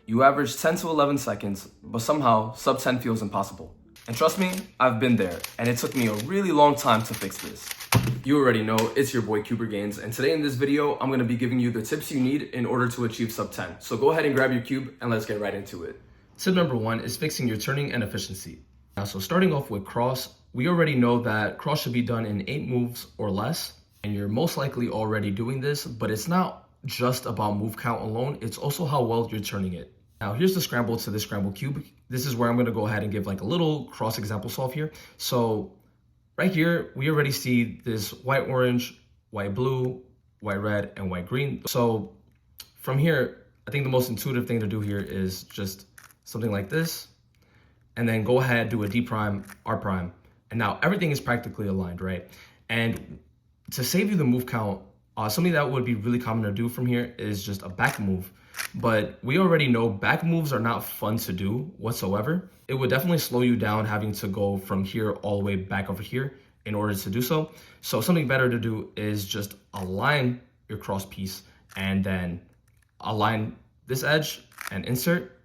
You average 10 to 11 seconds, but somehow sub 10 feels impossible. And trust me, I've been there, and it took me a really long time to fix this. You already know, it's your boy Cuber Gains, and today in this video, I'm gonna be giving you the tips you need in order to achieve sub 10. So go ahead and grab your cube, and let's get right into it. Tip number 1 is fixing your turning and efficiency. Now, so starting off with cross, we already know that cross should be done in 8 moves or less, and you're most likely already doing this, but it's not just about move count alone, it's also how well you're turning it. Now, here's the scramble to the scramble cube. This is where I'm gonna go ahead and give like a little cross example solve here. So right here, we already see this white orange, white blue, white red, and white green. So from here, I think the most intuitive thing to do here is just something like this, and then go ahead, do a D prime, R prime. And now everything is practically aligned, right? And to save you the move count, something that would be really common to do from here is just a back move. But we already know back moves are not fun to do whatsoever. It would definitely slow you down having to go from here all the way back over here in order to do so. So something better to do is just align your cross piece and then align this edge and insert.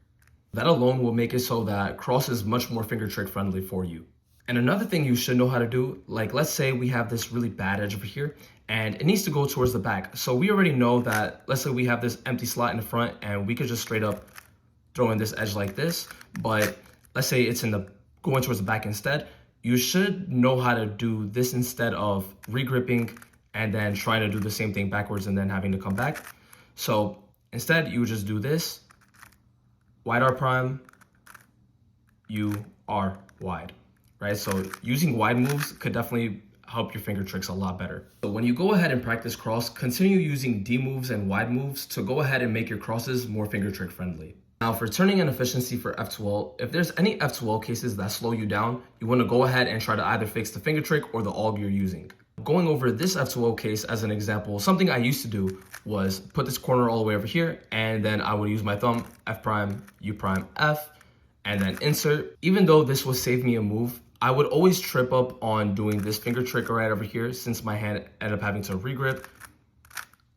That alone will make it so that cross is much more finger trick friendly for you. And another thing you should know how to do, like let's say we have this really bad edge over here and it needs to go towards the back. So we already know that, let's say we have this empty slot in the front and we could just straight up throw in this edge like this, but let's say it's going towards the back instead. You should know how to do this instead of regripping and then trying to do the same thing backwards and then having to come back. So instead you would just do this, wide R prime, U R wide. Right? So using wide moves could definitely help your finger tricks a lot better. So when you go ahead and practice cross, continue using D moves and wide moves to go ahead and make your crosses more finger trick friendly. Now for turning and efficiency for F2L, if there's any F2L cases that slow you down, you want to go ahead and try to either fix the finger trick or the AUG you're using. Going over this F2L case as an example, something I used to do was put this corner all the way over here, and then I would use my thumb, F prime, U prime, F, and then insert. Even though this would save me a move, I would always trip up on doing this finger trick right over here since my hand ended up having to regrip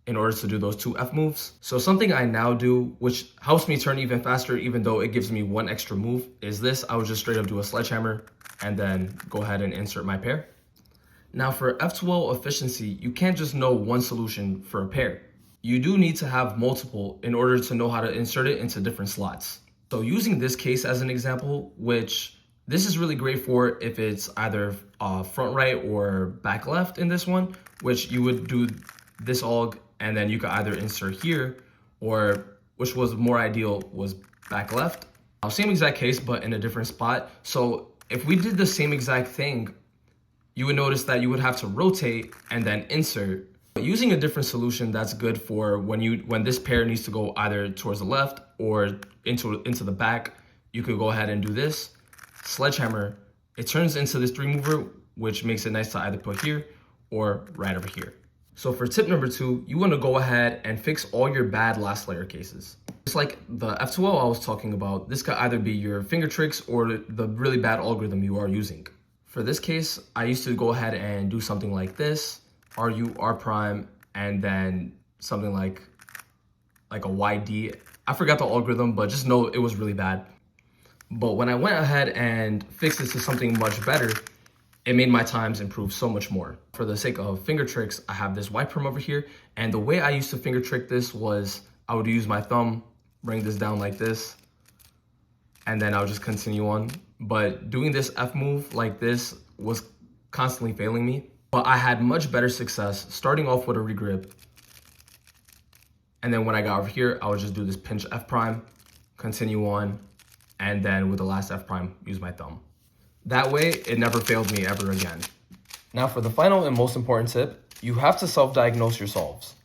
in order to do those 2 F moves. So something I now do, which helps me turn even faster, even though it gives me 1 extra move, is this. I would just straight up do a sledgehammer and then go ahead and insert my pair. Now for F2L efficiency, you can't just know one solution for a pair. You do need to have multiple in order to know how to insert it into different slots. So using this case as an example, which this is really great for if it's either front right or back left in this one, which you would do this AUG and then you could either insert here, or which was more ideal was back left. Same exact case, but in a different spot. So if we did the same exact thing, you would notice that you would have to rotate and then insert. Using a different solution that's good for when this pair needs to go either towards the left or into the back, you could go ahead and do this. Sledgehammer, it turns into this 3 mover, which makes it nice to either put here or right over here. So for tip number 2, you want to go ahead and fix all your bad last layer cases. Just like the F2L I was talking about, this could either be your finger tricks or the really bad algorithm you are using. For this case, I used to go ahead and do something like this, RU, R prime, and then something like a YD. I forgot the algorithm, but just know it was really bad. But when I went ahead and fixed it to something much better, it made my times improve so much more. For the sake of finger tricks, I have this white perm over here. And the way I used to finger trick this was I would use my thumb, bring this down like this, and then I would just continue on. But doing this F move like this was constantly failing me. But I had much better success starting off with a regrip. And then when I got over here, I would just do this pinch F prime, continue on, and then with the last F prime, use my thumb. That way, it never failed me ever again. Now for the final and most important tip, you have to self-diagnose your solves.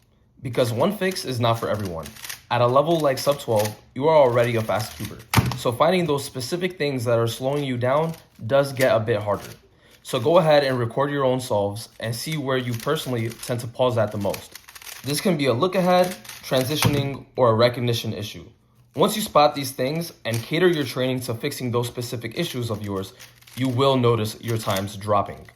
Because one fix is not for everyone. At a level like sub 12, you are already a fast cuber. So finding those specific things that are slowing you down does get a bit harder. So go ahead and record your own solves and see where you personally tend to pause at the most. This can be a look ahead, transitioning, or a recognition issue. Once you spot these things and cater your training to fixing those specific issues of yours, you will notice your times dropping.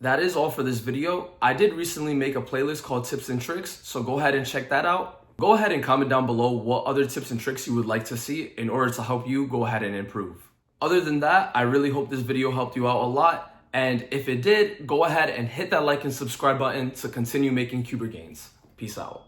That is all for this video. I did recently make a playlist called Tips and Tricks, so go ahead and check that out. Go ahead and comment down below what other tips and tricks you would like to see in order to help you go ahead and improve. Other than that, I really hope this video helped you out a lot. And if it did, go ahead and hit that like and subscribe button to continue making Cuber gains. Peace out.